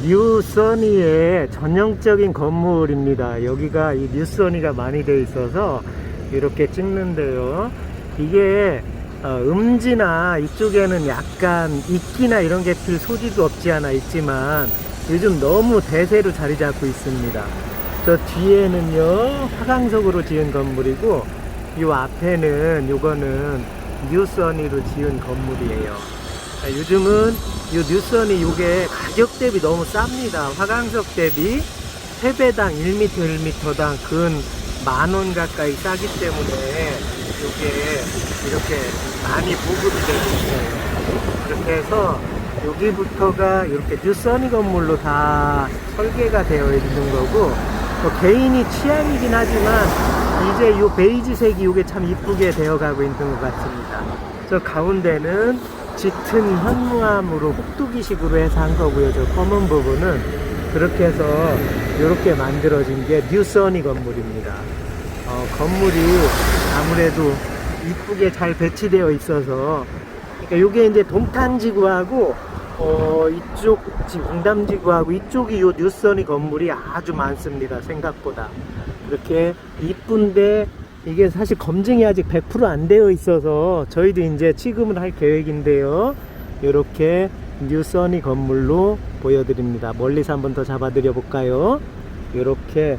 뉴서니의 전형적인 건물입니다. 여기가 이 뉴서니가 많이 되어 있어서 이렇게 찍는데요. 이게 음지나 이쪽에는 약간 이끼나 이런 게 필 소지도 없지 않아 있지만 요즘 너무 대세로 자리 잡고 있습니다. 저 뒤에는요 화강석으로 지은 건물이고 요 앞에는 요거는 뉴서니로 지은 건물이에요. 요즘은 이 뉴서니 요게 가격 대비 너무 쌉니다. 화강석 대비 3배당 1m 1m당 근 10,000원 가까이 싸기 때문에 요게 이렇게 많이 보급이 되고 있어요. 그렇게 해서 여기부터가 이렇게 뉴서니 건물로 다 설계가 되어 있는 거고, 개인이 취향이긴 하지만 이제 요 베이지색이 요게 참 이쁘게 되어 가고 있는 것 같습니다. 저 가운데는 짙은 현무암으로 혹두기식으로 해서 한 거고요. 저 검은 부분은 그렇게 해서 이렇게 만들어진 게 뉴서니 건물입니다. 건물이 아무래도 이쁘게 잘 배치되어 있어서, 그러니까 요게 이제 동탄지구하고 이쪽 지금 공담지구하고 이쪽이 요 뉴서니 건물이 아주 많습니다. 생각보다 그렇게 이쁜데 이게 사실 검증이 아직 100% 안 되어 있어서 저희도 이제 취급을 할 계획인데요. 이렇게 뉴서니 건물로 보여드립니다. 멀리서 한번 더 잡아 드려 볼까요? 이렇게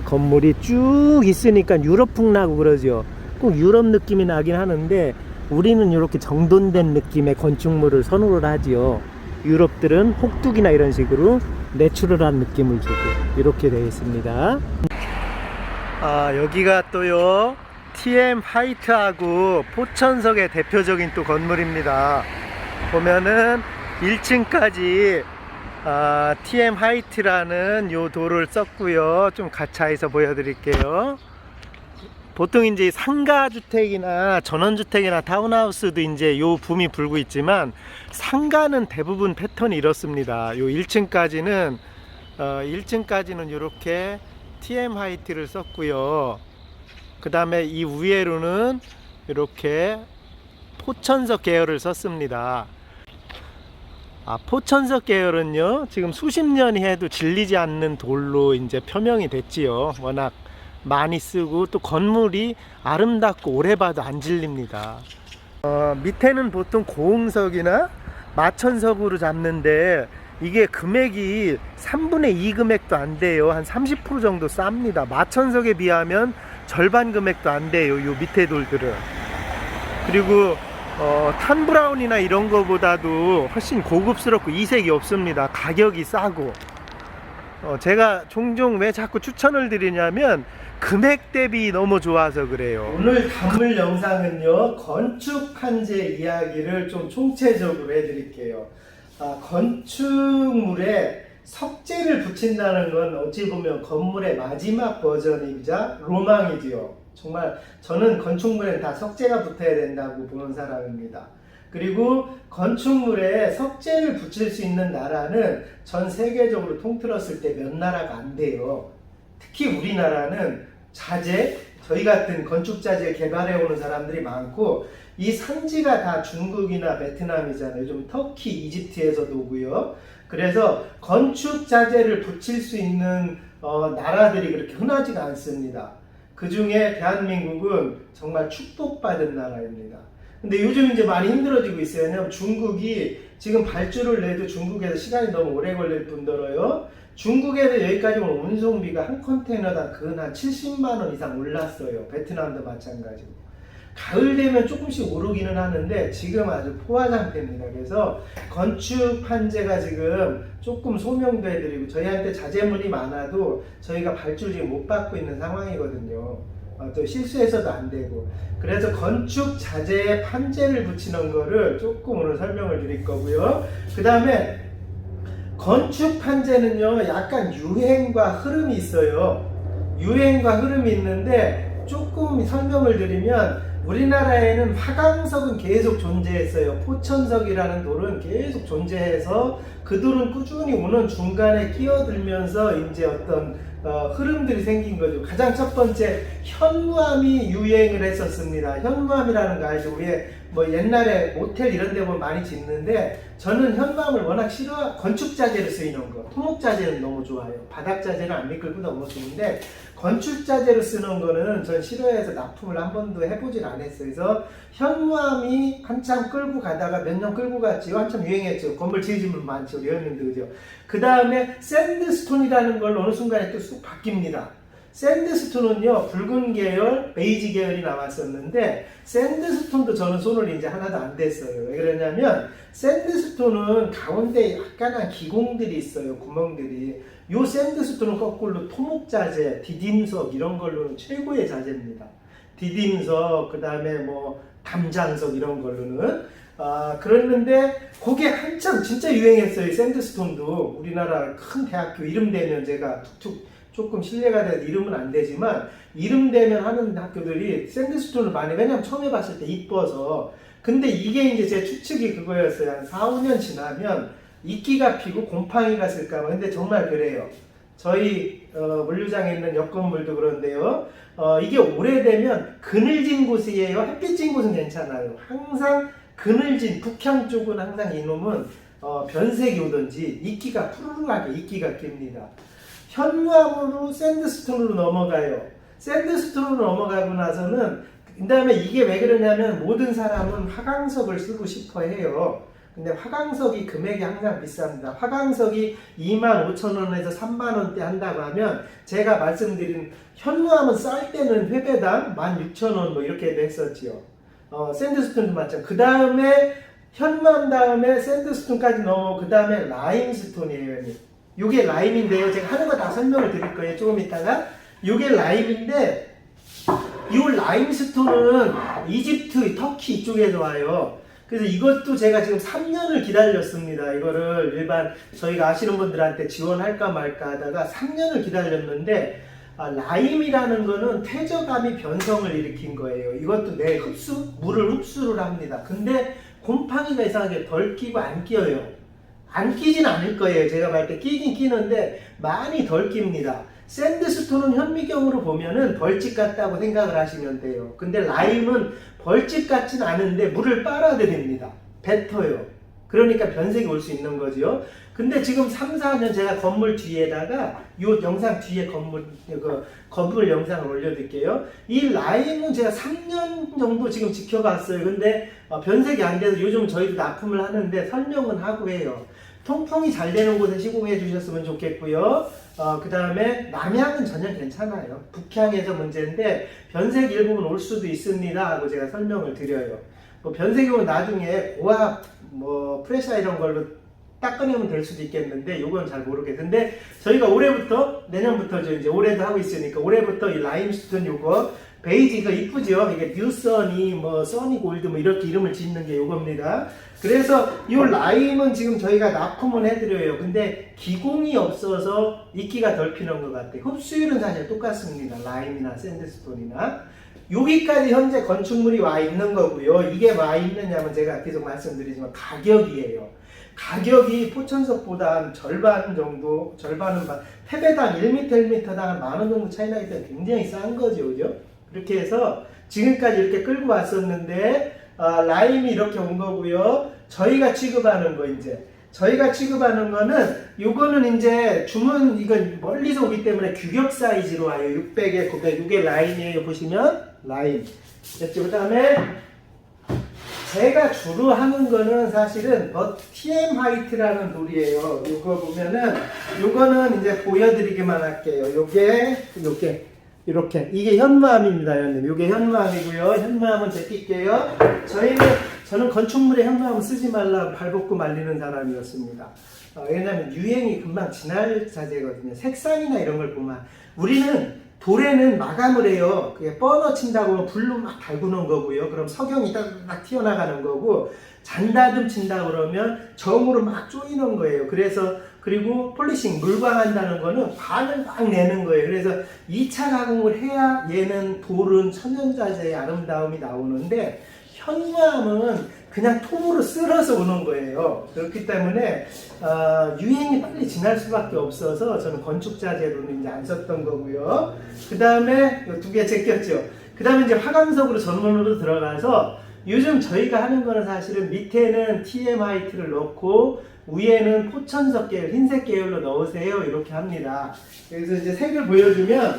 건물이 쭉 있으니까 유럽풍 나고 그러죠. 꼭 유럽 느낌이 나긴 하는데 우리는 이렇게 정돈된 느낌의 건축물을 선호를 하지요. 유럽들은 혹둑이나 이런 식으로 내추럴한 느낌을 주고 이렇게 되어 있습니다. 여기가 또요 TM 화이트하고 포천석의 대표적인 또 건물입니다. 보면은 1층까지 TM 화이트라는 요 도를 썼고요. 좀 가차해서 보여드릴게요. 보통 이제 상가주택이나 전원주택이나 타운하우스도 이제 요 붐이 불고 있지만 상가는 대부분 패턴이 이렇습니다. 요 1층까지는 이렇게 TM 화이트를 썼고요. 그 다음에 이 위에로는 이렇게 포천석 계열을 썼습니다. 포천석 계열은요 지금 수십 년이 해도 질리지 않는 돌로 이제 표명이 됐지요. 워낙 많이 쓰고 또 건물이 아름답고 오래 봐도 안 질립니다. 밑에는 보통 고흥석이나 마천석으로 잡는데 이게 금액이 3분의 2 금액도 안 돼요. 한 30% 정도 쌉니다. 마천석에 비하면 절반 금액도 안 돼요. 요 밑에 돌들은. 그리고 탄브라운이나 이런 거보다도 훨씬 고급스럽고 이색이 없습니다. 가격이 싸고. 제가 종종 왜 자꾸 추천을 드리냐면 금액 대비 너무 좋아서 그래요. 오늘 담을 영상은요 건축 판재 이야기를 좀 총체적으로 해드릴게요. 건축물에 석재를 붙인다는 건 어찌 보면 건물의 마지막 버전이자 로망이지요. 정말 저는 건축물엔 다 석재가 붙어야 된다고 보는 사람입니다. 그리고 건축물에 석재를 붙일 수 있는 나라는 전 세계적으로 통틀었을 때 몇 나라가 안 돼요. 특히 우리나라는 자재, 저희 같은 건축자재 개발해 오는 사람들이 많고 이 산지가 다 중국이나 베트남이잖아요. 요즘 터키, 이집트에서도 오고요. 그래서 건축자재를 붙일 수 있는 나라들이 그렇게 흔하지가 않습니다. 그 중에 대한민국은 정말 축복받은 나라입니다. 근데 요즘 이제 많이 힘들어지고 있어요. 왜냐면 중국이 지금 발주를 내도 중국에서 시간이 너무 오래 걸릴 뿐더러요. 중국에서 여기까지 온 운송비가 한 컨테이너당 근 한 70만원 이상 올랐어요. 베트남도 마찬가지고. 가을 되면 조금씩 오르기는 하는데 지금 아주 포화 상태입니다. 그래서 건축 판재가 지금 조금 소명도 해드리고 저희한테 자재물이 많아도 저희가 발주를 지금 못 받고 있는 상황이거든요. 또 실수해서도 안 되고. 그래서 건축 자재에 판재를 붙이는 거를 조금 오늘 설명을 드릴 거고요. 그 다음에 건축 판재는요 약간 유행과 흐름이 있어요. 유행과 흐름이 있는데 조금 설명을 드리면 우리나라에는 화강석은 계속 존재했어요. 포천석이라는 돌은 계속 존재해서 그들은 꾸준히 오는 중간에 끼어들면서 이제 어떤 흐름들이 생긴 거죠. 가장 첫 번째 현무암이 유행을 했었습니다. 현무암이라는 거 알죠? 우리 뭐 옛날에 모텔 이런 데 보면 많이 짓는데 저는 현무암을 워낙 싫어. 건축 자재로 쓰이는 거. 토목 자재는 너무 좋아요. 바닥 자재는 안 미끌고 너무 좋은데 건축 자재로 쓰는 거는 전 싫어해서 납품을 한 번도 해보질 않았어요. 그래서 현무암이 한참 끌고 가다가 몇 년 끌고 갔지요. 한참 유행했죠. 건물 지으신 분 많죠. 우리 회원님들 그죠? 그 다음에 샌드스톤이라는 걸 어느 순간에 또 쑥 바뀝니다. 샌드스톤은요 붉은 계열, 베이지 계열이 나왔었는데 샌드스톤도 저는 손을 이제 하나도 안 댔어요. 왜 그러냐면 샌드스톤은 가운데 약간한 기공들이 있어요. 구멍들이. 요 샌드스톤은 거꾸로 토목자재, 디딤석 이런 걸로는 최고의 자재입니다. 디딤석, 그 다음에 뭐 담장석 이런 걸로는 그랬는데 그게 한참 진짜 유행했어요. 샌드스톤도 우리나라 큰 대학교 이름 되면 제가 툭툭 조금 신뢰가 돼서 이름은 안 되지만 이름 되면 하는 학교들이 샌드스톤을 많이, 왜냐면 처음 해봤을 때 이뻐서. 근데 이게 이제 제 추측이 그거였어요. 한 4, 5년 지나면 이끼가 피고 곰팡이가 쓸까봐. 근데 정말 그래요. 저희 물류장에 있는 옆 건물도 그런데요. 이게 오래되면 그늘진 곳이에요. 햇빛진 곳은 괜찮아요. 항상 그늘진 북향 쪽은 항상 이놈은 변색이 오든지 이끼가 푸르르하게 이끼가 낍니다. 현무암으로 샌드스톤으로 넘어가요. 샌드스톤으로 넘어가고 나서는 그 다음에 이게 왜 그러냐면 모든 사람은 화강석을 쓰고 싶어 해요. 근데 화강석이 금액이 항상 비쌉니다. 화강석이 25,000원에서 30,000원대 한다고 하면 제가 말씀드린 현무암은 쌀 때는 회배당 16,000원 뭐 이렇게 했었지요. 샌드스톤도 마찬가지. 그 다음에 현무암 다음에 샌드스톤까지 넘어오고 그 다음에 라임스톤이에요. 요게 라임인데요. 제가 하는 거 다 설명을 드릴 거예요. 조금 있다가. 요게 라임인데 요 라임스톤은 이집트, 터키 이쪽에서 와요. 그래서 이것도 제가 지금 3년을 기다렸습니다. 이거를 일반 저희가 아시는 분들한테 지원할까 말까 하다가 3년을 기다렸는데 라임이라는 거는 퇴적암이 변성을 일으킨 거예요. 이것도 내 물을 흡수를 합니다. 근데 곰팡이가 이상하게 덜 끼고 안 끼어요. 안 끼진 않을 거예요. 제가 볼 때 끼긴 끼는데 많이 덜 낍니다. 샌드스톤은 현미경으로 보면은 벌집 같다고 생각을 하시면 돼요. 근데 라임은 벌집 같진 않은데 물을 빨아들입니다. 뱉어요. 그러니까 변색이 올 수 있는 거죠. 근데 지금 3, 4년 제가 건물 뒤에다가 이 영상 뒤에 건물 영상을 올려드릴게요. 이 라임은 제가 3년 정도 지금 지켜봤어요. 근데 변색이 안 돼서 요즘 저희도 납품을 하는데 설명은 하고 해요. 통풍이 잘 되는 곳에 시공해 주셨으면 좋겠고요. 그 다음에 남향은 전혀 괜찮아요. 북향에서 문제인데 변색 일부분 올 수도 있습니다 하고 제가 설명을 드려요. 뭐 변색이 오면 나중에 고압 뭐 프레셔 이런 걸로 닦아내면 될 수도 있겠는데 요건 잘 모르겠는데 저희가 올해부터 내년부터죠. 이제 올해도 하고 있으니까 올해부터 이 라임스톤 요거 베이지 이거 이쁘죠? 이게 뉴선이 뭐 써니 골드 뭐 이렇게 이름을 짓는 게 요겁니다. 그래서 이 라임은 지금 저희가 납품을 해드려요. 근데 기공이 없어서 이끼가 덜 피는 것 같아요. 흡수율은 사실 똑같습니다. 라임이나 샌드스톤이나. 여기까지 현재 건축물이 와 있는 거고요. 이게 와 있느냐면 제가 계속 말씀드리지만 가격이에요. 가격이 포천석보다 절반 정도, 절반은 패배당 1m, 1m당 한 10,000원 정도 차이 나기 때문에 굉장히 싼 거죠. 그죠? 그렇게 해서 지금까지 이렇게 끌고 왔었는데 라임이 이렇게 온 거고요. 저희가 취급하는 거 이제 저희가 취급하는 거는 요거는 이제 주문 이건 멀리서 오기 때문에 규격 사이즈로 와요. 600에 900 이게 라임이에요. 보시면 라임 됐죠. 그 다음에 제가 주로 하는 거는 사실은 TM 화이트라는 돌이에요. 요거 보면은 요거는 이제 보여드리기만 할게요. 요게 이렇게 이게 현무암입니다, 형님. 요게 현무암이고요. 현무암은 제낄게요. 저는 건축물에 현무암 쓰지 말라 발벗고 말리는 사람이었습니다. 왜냐면 유행이 금방 지날 자재거든요. 색상이나 이런 걸 보면 우리는 돌에는 마감을 해요. 그게 버너 친다고 하면 불로 막 달구는 거고요. 그럼 석영이 딱 튀어나가는 거고 잔다듬 친다 그러면 정으로 막 조이는 거예요. 그리고 폴리싱 물광한다는 거는 반을 막 내는 거예요. 그래서 2차 가공을 해야 얘는 돌은 천연자재의 아름다움이 나오는데 현무암은 그냥 톱으로 쓸어서 오는 거예요. 그렇기 때문에 유행이 빨리 지날 수밖에 없어서 저는 건축자재로는 이제 안 썼던 거고요. 그 다음에 두 개 제꼈죠. 그 다음에 이제 화강석으로 전문으로 들어가서 요즘 저희가 하는 거는 사실은 밑에는 TM 화이트를 넣고 위에는 포천석 계열, 흰색 계열로 넣으세요. 이렇게 합니다. 그래서 이제 색을 보여주면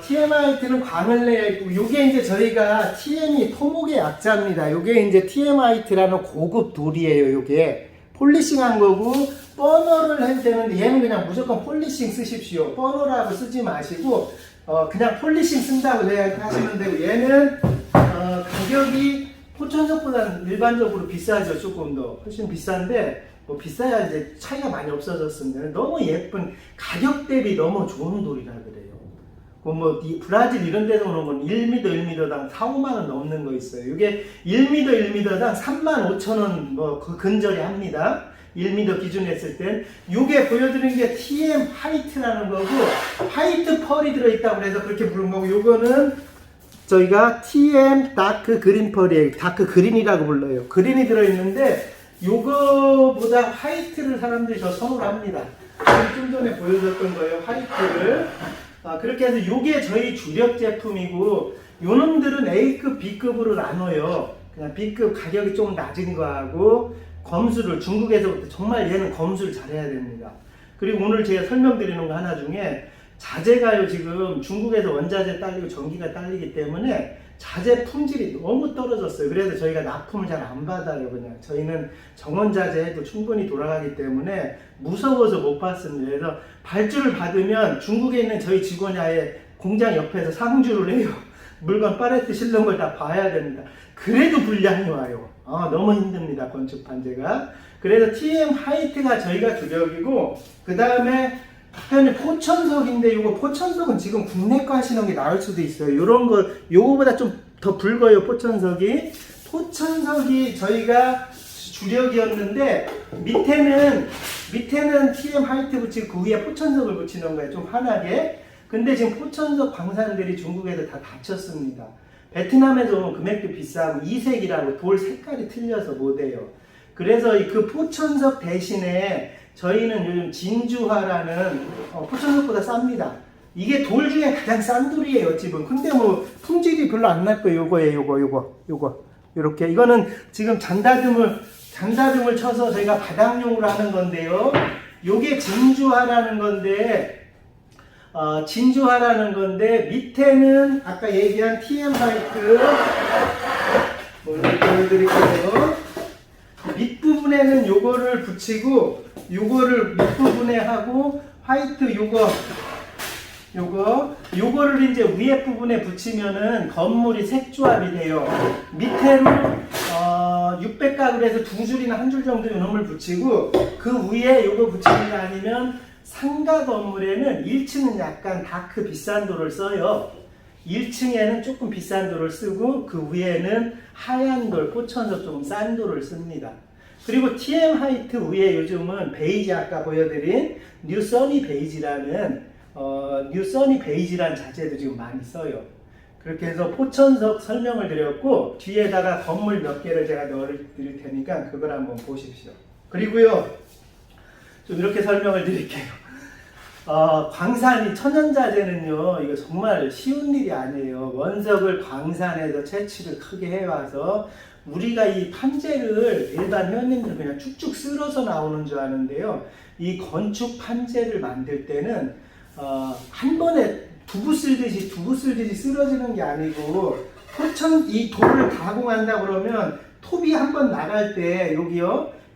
TM 화이트는 광을 내야 있고, 요게 이제 저희가 TM이 토목의 약자입니다. 요게 이제 TM 화이트라는 고급 돌이에요. 요게 폴리싱 한 거고, 버너를 해도 되는데 얘는 그냥 무조건 폴리싱 쓰십시오. 버너라고 쓰지 마시고 그냥 폴리싱 쓴다고 생각하시면 되고, 얘는 가격이 포천석보다는 일반적으로 비싸죠. 조금 더 훨씬 비싼데, 뭐 비싸야 이제 차이가 많이 없어졌습니다. 너무 예쁜, 가격 대비 너무 좋은 돌이라 그래요. 뭐 이 브라질 이런 데서 오는 건 1m 1m당 4, 5만원 넘는 거 있어요. 이게 1m 1m당 35,000원 뭐 그 근저리 합니다. 1m 기준 했을 땐. 요게 보여드린 게 TM 화이트라는 거고, 화이트 펄이 들어있다고 해서 그렇게 부른 거고, 요거는 저희가 TM 다크 그린 펄이에요. 다크 그린이라고 불러요. 그린이 들어있는데 요거보다 화이트를 사람들이 더 선호합니다. 좀 전에 보여줬던 거예요. 화이트를. 그렇게 해서 요게 저희 주력 제품이고, 요놈들은 A급, B급으로 나눠요. 그냥 B급 가격이 좀 낮은 거하고, 검수를 중국에서부터 정말 얘는 검수를 잘해야 됩니다. 그리고 오늘 제가 설명드리는 거 하나 중에, 자재가요 지금 중국에서 원자재 딸리고 전기가 딸리기 때문에 자재 품질이 너무 떨어졌어요. 그래서 저희가 납품을 잘 안 받아요. 그냥 저희는 정원자재 해도 충분히 돌아가기 때문에 무서워서 못 받습니다. 그래서 발주를 받으면 중국에 있는 저희 직원이 아예 공장 옆에서 상주를 해요. 물건 팔레트 실는 걸 다 봐야 됩니다. 그래도 분량이 와요. 너무 힘듭니다. 건축 반제가. 그래서 TM 화이트가 저희가 주력이고, 그 다음에 포천석인데, 요거 포천석은 지금 국내 거 하시는 게 나을 수도 있어요. 요런 거, 요거보다 좀 더 붉어요. 포천석이 저희가 주력이었는데, 밑에는 TM 화이트 붙이고 그 위에 포천석을 붙이는 거예요. 좀 환하게. 근데 지금 포천석 광산들이 중국에서 다 닫혔습니다. 베트남에서 오면 금액도 비싸고 이색이라고 돌 색깔이 틀려서 못해요. 그래서 그 포천석 대신에 저희는 요즘 진주화라는 포천석보다 쌉니다. 이게 돌 중에 가장 싼 돌이에요, 지금. 근데 뭐 품질이 별로 안 날 거예요. 요거. 요렇게. 이거는 지금 잔다듬을 쳐서 저희가 바닥용으로 하는 건데요. 요게 진주화라는 건데, 밑에는 아까 얘기한 TM 화이트 보여드릴게요. 밑부분에는 요거를 붙이고, 요거를 밑부분에 하고, 화이트 요거를 이제 위에 부분에 붙이면은 건물이 색조합이 돼요. 밑에로 600각을 해서 두 줄이나 한 줄 정도 요놈을 붙이고, 그 위에 요거 붙이는 게 아니면 상가 건물에는 1층은 약간 다크 비싼 돌을 써요. 1층에는 조금 비싼 돌을 쓰고, 그 위에는 하얀 돌, 포천석 조금 싼 돌을 씁니다. 그리고 TM 화이트 위에 요즘은 베이지, 아까 보여드린 뉴서니 베이지라는 자재도 지금 많이 써요. 그렇게 해서 포천석 설명을 드렸고, 뒤에다가 건물 몇 개를 제가 넣어드릴 테니까 그걸 한번 보십시오. 그리고요, 좀 이렇게 설명을 드릴게요. 광산이 천연자재는요, 이거 정말 쉬운 일이 아니에요. 원석을 광산에서 채취를 크게 해와서, 우리가 이 판재를 일반 회원님들 그냥 쭉쭉 쓸어서 나오는 줄 아는데요. 이 건축 판재를 만들 때는 한 번에 두부 쓸듯이 쓰러지는 게 아니고, 이 돌을 가공한다 그러면 톱이 한 번 나갈 때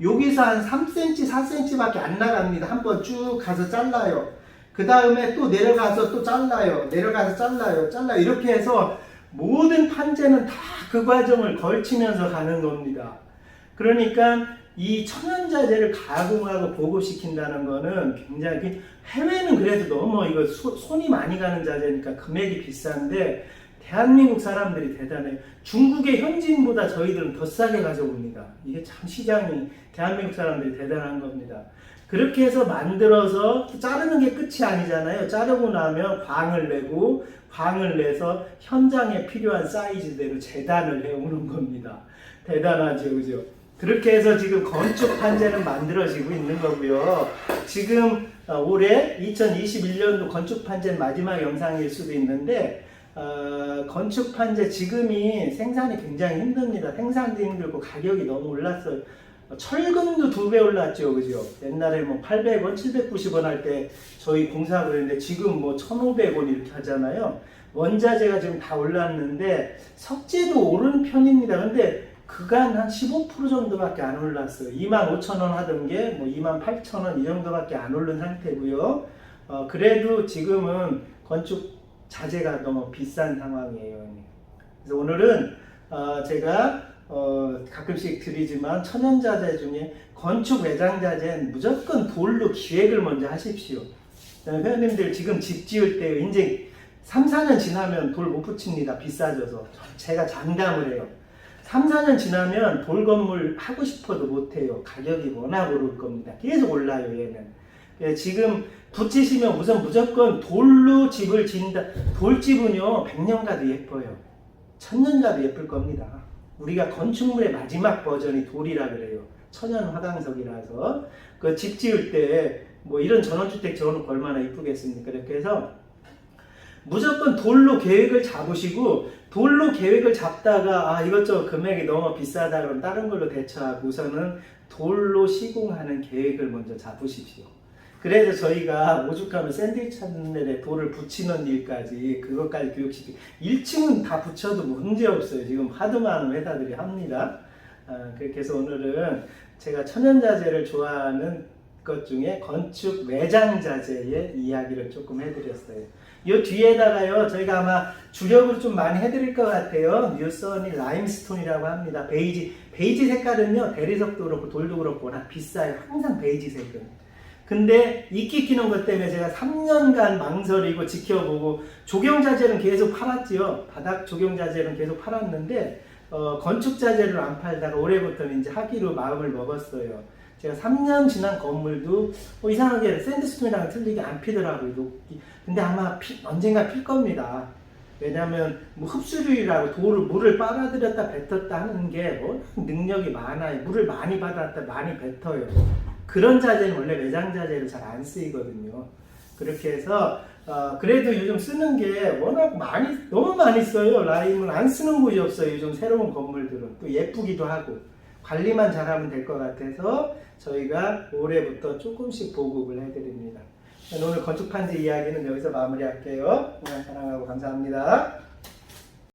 여기서 한 3cm, 4cm밖에 안 나갑니다. 한 번 쭉 가서 잘라요. 그 다음에 또 내려가서 또 잘라요. 이렇게 해서 모든 판재는 다 그 과정을 걸치면서 가는 겁니다. 그러니까 이 천연자재를 가공하고 보급시킨다는 거는 굉장히, 해외는 그래도 너무 이거 손이 많이 가는 자재니까 금액이 비싼데, 대한민국 사람들이 대단해요. 중국의 현지인보다 저희들은 더 싸게 가져옵니다. 이게 참 시장이, 대한민국 사람들이 대단한 겁니다. 그렇게 해서 만들어서 자르는 게 끝이 아니잖아요. 자르고 나면 광을 내고 광을 내서 현장에 필요한 사이즈대로 재단을 해오는 겁니다. 대단하죠, 그죠? 그렇게 해서 지금 건축 판재는 만들어지고 있는 거고요. 지금 올해 2021년도 건축 판재 마지막 영상일 수도 있는데 건축 판재 지금이 생산이 굉장히 힘듭니다. 생산도 힘들고 가격이 너무 올랐어요. 철근도 2배 올랐죠, 그죠? 옛날에 뭐 800원, 790원 할 때 저희 공사하고 그랬는데 지금 뭐 1,500원 이렇게 하잖아요. 원자재가 지금 다 올랐는데 석재도 오른 편입니다. 근데 그간 한 15% 정도밖에 안 올랐어요. 25,000원 하던 게 뭐 28,000원 이 정도밖에 안 오른 상태고요. 그래도 지금은 건축 자재가 너무 비싼 상황이에요. 그래서 오늘은 제가 가끔씩 드리지만 천연자재 중에 건축 외장자재는 무조건 돌로 기획을 먼저 하십시오. 회원님들 지금 집 지을 때 이제 3, 4년 지나면 돌 못 붙입니다. 비싸져서. 제가 장담을 해요. 3, 4년 지나면 돌 건물 하고 싶어도 못해요. 가격이 워낙 오를 겁니다. 계속 올라요, 얘는. 지금 붙이시면 우선 무조건 돌로 집을 짓는다. 돌집은요, 100년 가도 예뻐요. 1000년 가도 예쁠 겁니다. 우리가 건축물의 마지막 버전이 돌이라 그래요. 천연 화강석이라서. 그 집 지을 때 뭐 이런 전원주택 지어놓고 얼마나 이쁘겠습니까? 그렇게 해서 무조건 돌로 계획을 잡으시고, 돌로 계획을 잡다가 이것저것 금액이 너무 비싸다 그러면 다른 걸로 대처하고 우선은 돌로 시공하는 계획을 먼저 잡으십시오. 그래서 저희가 오죽하면 샌드위치 하늘에 돌을 붙이는 일까지 그것까지 교육시키고 1층은 다 붙여도 뭐 문제없어요. 지금 하도 많은 회사들이 합니다. 그렇게 해서 오늘은 제가 천연자재를 좋아하는 것 중에 건축 외장자재의 이야기를 조금 해드렸어요. 이 뒤에다가요, 저희가 아마 주력으로 좀 많이 해드릴 것 같아요. 뉴선이 라임스톤이라고 합니다. 베이지 색깔은요, 대리석도 그렇고 돌도 그렇고 워낙 비싸요. 항상 베이지 색은. 근데 이끼 끼는 것 때문에 제가 3년간 망설이고 지켜보고 조경자재는 계속 팔았지요. 바닥 조경자재는 계속 팔았는데 건축자재를 안 팔다가 올해부터는 이제 하기로 마음을 먹었어요. 제가 3년 지난 건물도 이상하게 샌드스톤이랑 틀리게 안 피더라고요. 근데 아마 언젠가 필 겁니다. 왜냐하면 뭐 흡수율이라고 물을 빨아들였다 뱉었다 하는 게 능력이 많아요. 물을 많이 받았다 많이 뱉어요. 그런 자재는 원래 외장자재로 잘 안 쓰이거든요. 그렇게 해서 그래도 요즘 쓰는 게 워낙 너무 많이 써요. 라임을 안 쓰는 곳이 없어요. 요즘 새로운 건물들은. 또 예쁘기도 하고 관리만 잘하면 될 것 같아서 저희가 올해부터 조금씩 보급을 해드립니다. 오늘 건축판재 이야기는 여기서 마무리할게요. 사랑하고 감사합니다.